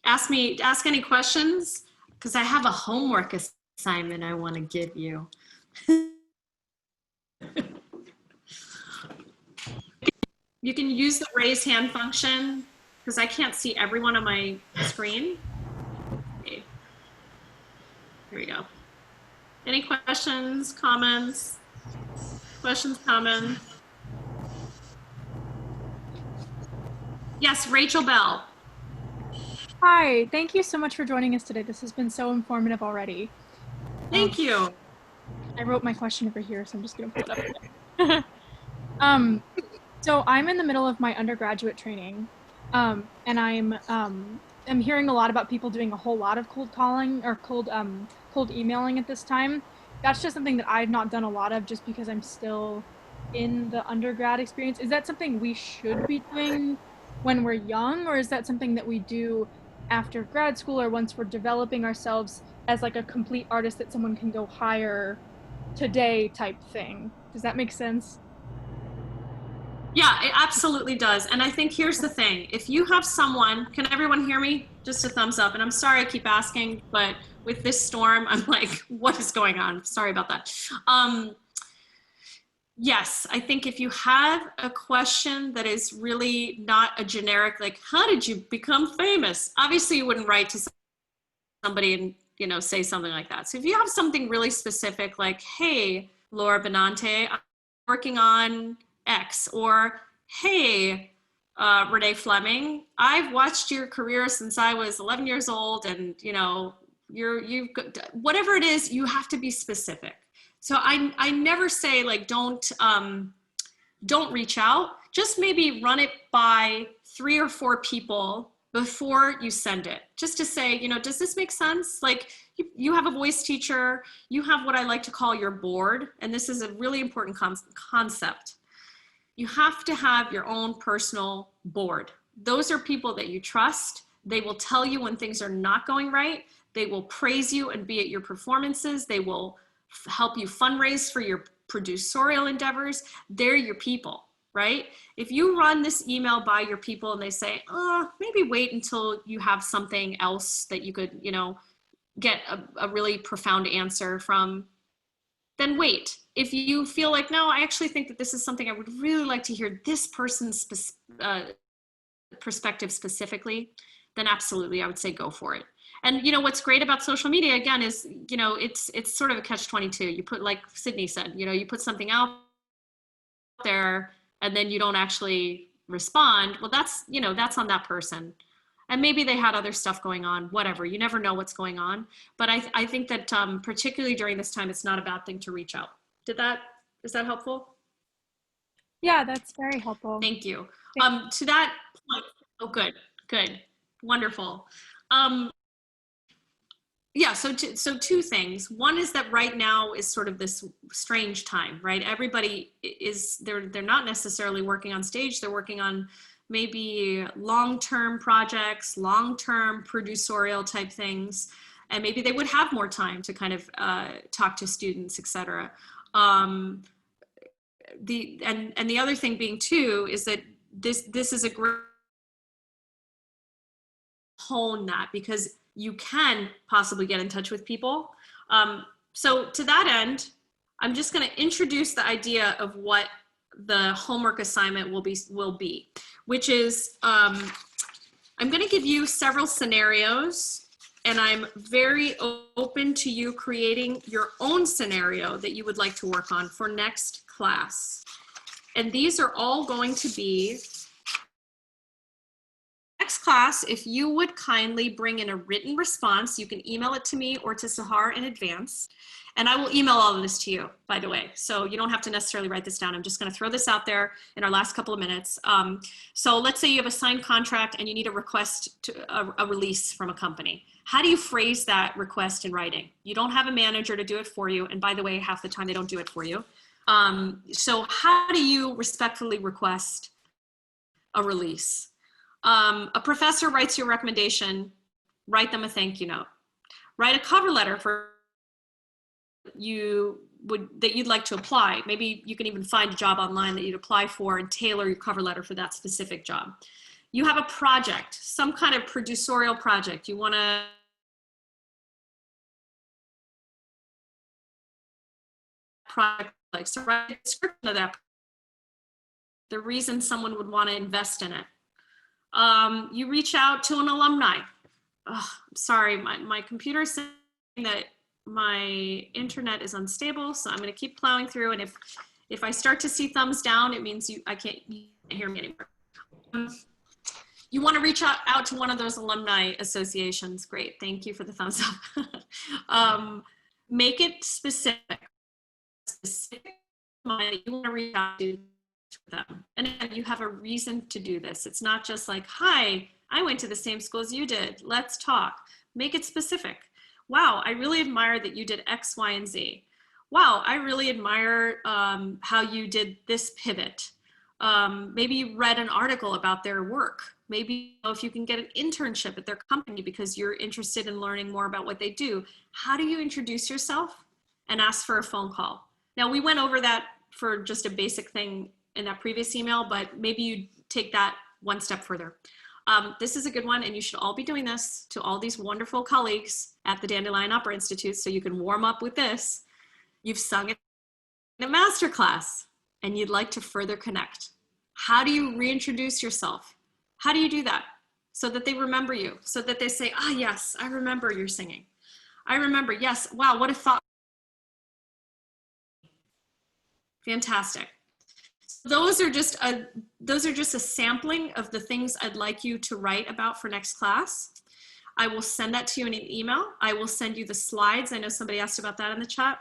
ask any questions, because I have a homework assignment I wanna give you. You can use the raise hand function because I can't see everyone on my screen. Okay. Here we go. Any questions, comments? Questions, comments? Yes, Rachel Bell. Hi, thank you so much for joining us today. This has been so informative already. Thank you. I wrote my question over here, so I'm just gonna pull it up. So I'm in the middle of my undergraduate training, and I'm hearing a lot about people doing a whole lot of cold calling or cold emailing at this time. That's just something that I've not done a lot of, just because I'm still in the undergrad experience. Is that something we should be doing when we're young, or is that something that we do after grad school or once we're developing ourselves as like a complete artist that someone can go hire today type thing? Does that make sense? Yeah, it absolutely does. And I think here's the thing. If you have someone, can everyone hear me? Just a thumbs up. And I'm sorry I keep asking, but with this storm, I'm like, what is going on? Sorry about that. Yes, I think if you have a question that is really not a generic, like, how did you become famous? Obviously, you wouldn't write to somebody and, you know, say something like that. So if you have something really specific, like, hey, Laura Benante, I'm working on X, or hey, Renee Fleming, I've watched your career since I was 11 years old, and you know, you've whatever it is, you have to be specific. So I never say like don't reach out. Just maybe run it by 3 or 4 people before you send it, just to say, you know, does this make sense? Like you have a voice teacher, you have what I like to call your board, and this is a really important concept. You have to have your own personal board. Those are people that you trust. They will tell you when things are not going right. They will praise you and be at your performances. They will help you fundraise for your producerial endeavors. They're your people, right? If you run this email by your people and they say, oh, maybe wait until you have something else that you could, you know, get a really profound answer from, then wait. If you feel like, no, I actually think that this is something I would really like to hear this person's perspective specifically, then absolutely, I would say go for it. And you know, what's great about social media, again, is, you know, it's sort of a catch-22. You put, like Sydney said, you know, you put something out there and then you don't actually respond. Well, that's, you know, that's on that person. And maybe they had other stuff going on, whatever. You never know what's going on. But I think that particularly during this time, it's not a bad thing to reach out. Is that helpful? Yeah, that's very helpful. Thank you. To that point, oh, good, wonderful. Yeah, so two things. One is that right now is sort of this strange time, right? Everybody is, they're not necessarily working on stage, they're working on maybe long-term projects, long-term producerial type things, and maybe they would have more time to kind of talk to students, et cetera. And the other thing being too is that this is a great hone that, because you can possibly get in touch with people. So to that end, I'm just going to introduce the idea of what the homework assignment will be, which is I'm going to give you several scenarios, and I'm very open to you creating your own scenario that you would like to work on for next class. And these are all going to be next class. If you would kindly bring in a written response, you can email it to me or to Sahar in advance. And I will email all of this to you, by the way. So you don't have to necessarily write this down. I'm just going to throw this out there in our last couple of minutes. So let's say you have a signed contract and you need a request to a release from a company. How do you phrase that request in writing? You don't have a manager to do it for you. And by the way, half the time they don't do it for you. So how do you respectfully request a release? A professor writes your recommendation, write them a thank you note. Write a cover letter for that you'd like to apply. Maybe you can even find a job online that you'd apply for and tailor your cover letter for that specific job. You have a project, some kind of producerial project. You want to project, like, so write a description of that, the reason someone would want to invest in it. You reach out to an alumni. Oh, I'm sorry, my computer is saying that my internet is unstable, so I'm going to keep plowing through, and if I start to see thumbs down, it means you can't hear me anymore. You want to reach out to one of those alumni associations. Great, thank you for the thumbs up. Make it specific. You want to reach out to them, and you have a reason to do this. It's not just like, hi, I went to the same school as you did, let's talk. Make it specific. Wow, I really admire that you did X, Y, and Z. Wow, I really admire how you did this pivot. Maybe you read an article about their work. Maybe if you can get an internship at their company because you're interested in learning more about what they do. How do you introduce yourself and ask for a phone call? Now, we went over that for just a basic thing in that previous email, but maybe you take that one step further. This is a good one, and you should all be doing this to all these wonderful colleagues at the Dandelion Opera Institute, so you can warm up with this. You've sung it in a masterclass, and you'd like to further connect. How do you reintroduce yourself? How do you do that so that they remember you, so that they say, ah, yes, I remember you're singing. I remember, yes, wow, what a thought. Fantastic. those are just a sampling of the things I'd like you to write about for next class. I will send that to you in an email. I will send you the slides. I know somebody asked about that in the chat.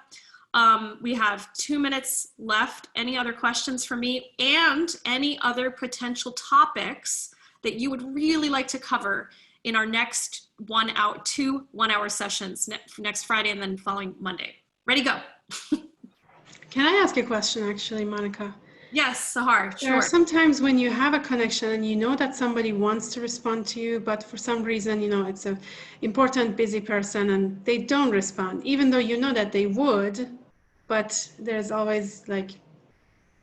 We have 2 minutes left. Any other questions for me, and any other potential topics that you would really like to cover in our next 2 1-hour sessions next Friday and then following Monday? Ready, go. Can I ask a question, actually, Monica? Yes, Sahar, There are sure. sometimes when you have a connection and you know that somebody wants to respond to you, but for some reason, it's an important, busy person and they don't respond, even though you know that they would, but there's always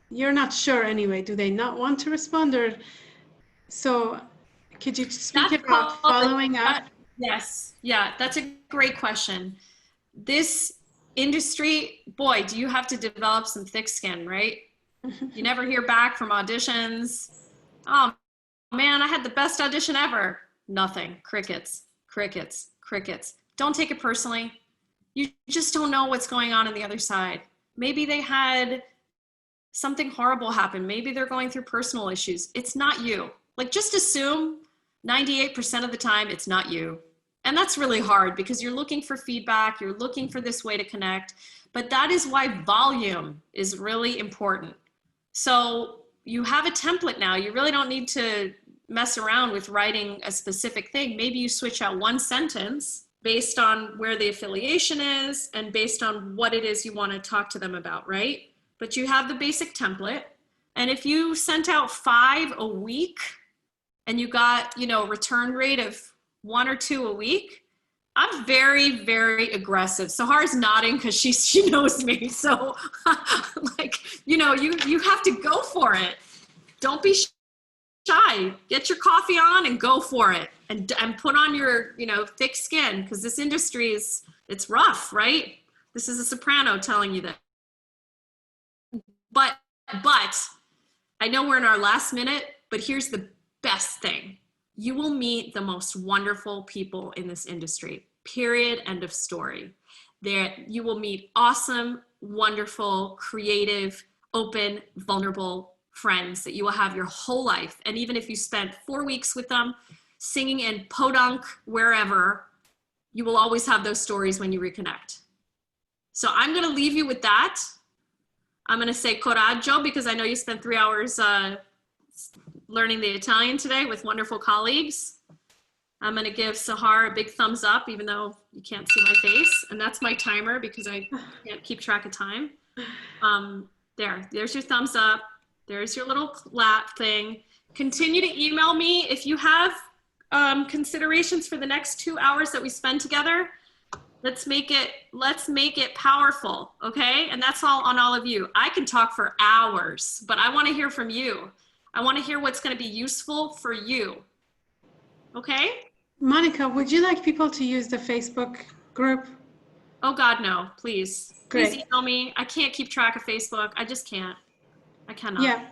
you're not sure anyway. Do they not want to respond? Or so could you speak about following up? Yes, yeah, that's a great question. This industry, boy, do you have to develop some thick skin, right? You never hear back from auditions. Oh man, I had the best audition ever. Nothing. Crickets, crickets, crickets. Don't take it personally. You just don't know what's going on the other side. Maybe they had something horrible happen. Maybe they're going through personal issues. It's not you. Just assume 98% of the time it's not you. And that's really hard because you're looking for feedback. You're looking for this way to connect. But that is why volume is really important. So you have a template now. You really don't need to mess around with writing a specific thing. Maybe you switch out one sentence based on where the affiliation is and based on what it is you want to talk to them about, right? But you have the basic template. And if you sent out 5 a week and you got, return rate of 1 or 2 a week, I'm very, very aggressive. Sahar's nodding because she knows me. So you have to go for it. Don't be shy. Get your coffee on and go for it. And put on your, thick skin, because this industry it's rough, right? This is a soprano telling you that. But I know we're in our last minute, but here's the best thing. You will meet the most wonderful people in this industry, period, end of story. You will meet awesome, wonderful, creative, open, vulnerable friends that you will have your whole life. And even if you spent 4 weeks with them singing in Podunk, wherever, you will always have those stories when you reconnect. So I'm gonna leave you with that. I'm gonna say coraggio because I know you spent 3 hours learning the Italian today with wonderful colleagues. I'm gonna give Sahar a big thumbs up, even though you can't see my face. And that's my timer because I can't keep track of time. There's your thumbs up. There's your little clap thing. Continue to email me if you have considerations for the next 2 hours that we spend together. Let's make it powerful, okay? And that's all on all of you. I can talk for hours, but I wanna hear from you. I wanna hear what's gonna be useful for you, okay? Monica, would you like people to use the Facebook group? Oh God, no, please. Great. Please email me. I can't keep track of Facebook. I just can't. I cannot. Yeah,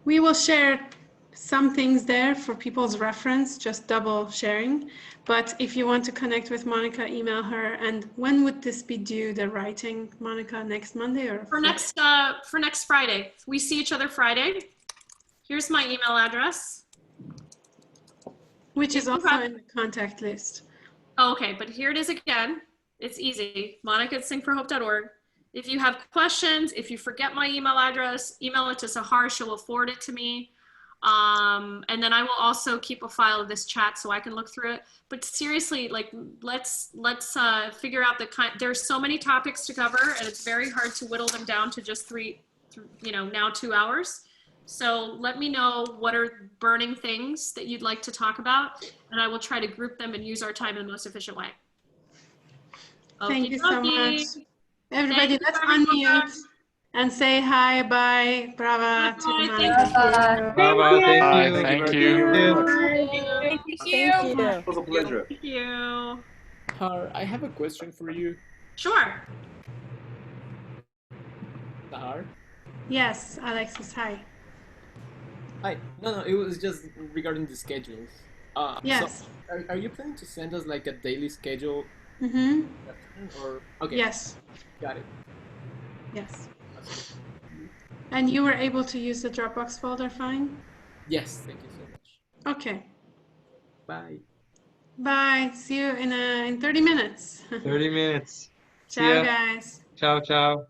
we will share some things there for people's reference, just double sharing. But if you want to connect with Monica, email her. And when would this be due, the writing, Monica, next Monday or? For next Friday. We see each other Friday. Here's my email address. Which is also in the contact list. Oh, okay, but here it is again. It's easy, monica@singforhope.org. If you have questions, if you forget my email address, email it to Sahar, she will forward it to me. And then I will also keep a file of this chat so I can look through it. But seriously, let's figure out there's so many topics to cover and it's very hard to whittle them down to just now 2 hours. So let me know what are burning things that you'd like to talk about and I will try to group them and use our time in the most efficient way. Thank you so much. Everybody, let's unmute and say hi, bye, brava to Monica. Brava, Thank you. Thank you. It was a pleasure. Thank you. Sahar, I have a question for you. Sure. Sahar? Yes, Alexis, hi. Hi. No, it was just regarding the schedules. Yes. So are you planning to send us like a daily schedule? Mm-hmm. Or okay. Yes. Got it. Yes. And you were able to use the Dropbox folder fine? Yes, thank you so much. Okay. Bye. Bye. See you in 30 minutes. 30 minutes. See Ciao, ya. guys. Ciao, ciao.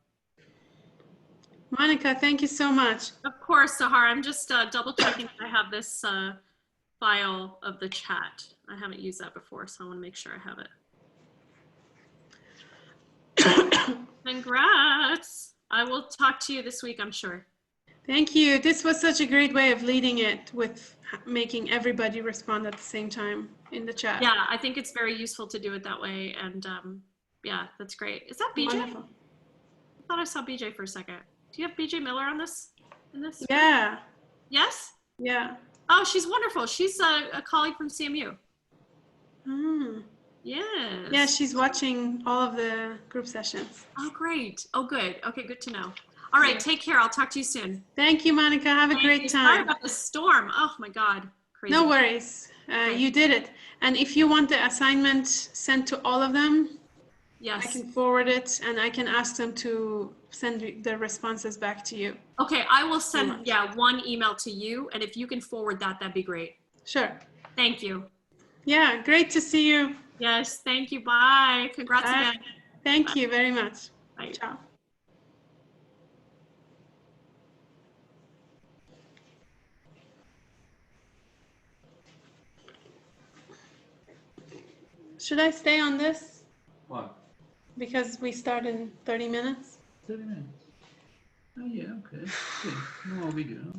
Monica, thank you so much. Of course, Sahar. I'm just double checking if I have this file of the chat. I haven't used that before, so I want to make sure I have it. Congrats. I will talk to you this week, I'm sure. Thank you. This was such a great way of leading it with making everybody respond at the same time in the chat. Yeah, I think it's very useful to do it that way. And yeah, that's great. Is that BJ? Wonderful. I thought I saw BJ for a second. Do you have BJ Miller on this? In this? Yeah. Yes? Yeah. Oh, she's wonderful. She's a colleague from CMU. Mm. Yes. Yeah, she's watching all of the group sessions. Oh, great. Oh, good. Okay, good to know. All right, take care. I'll talk to you soon. Thank you, Monica. Have a great time. Sorry about the storm. Oh my God. Crazy. No worries. You did it. And if you want the assignment sent to all of them, yes, I can forward it and I can ask them to send the responses back to you. Okay, I will send one email to you, and if you can forward that, that'd be great. Sure. Thank you. Yeah, great to see you. Yes, thank you. Bye. Congrats Bye. again. Thank you very much. Bye. Ciao. Should I stay on this? What? Because we start in 30 minutes? 30 minutes. Oh, yeah, okay. Good. No big deal.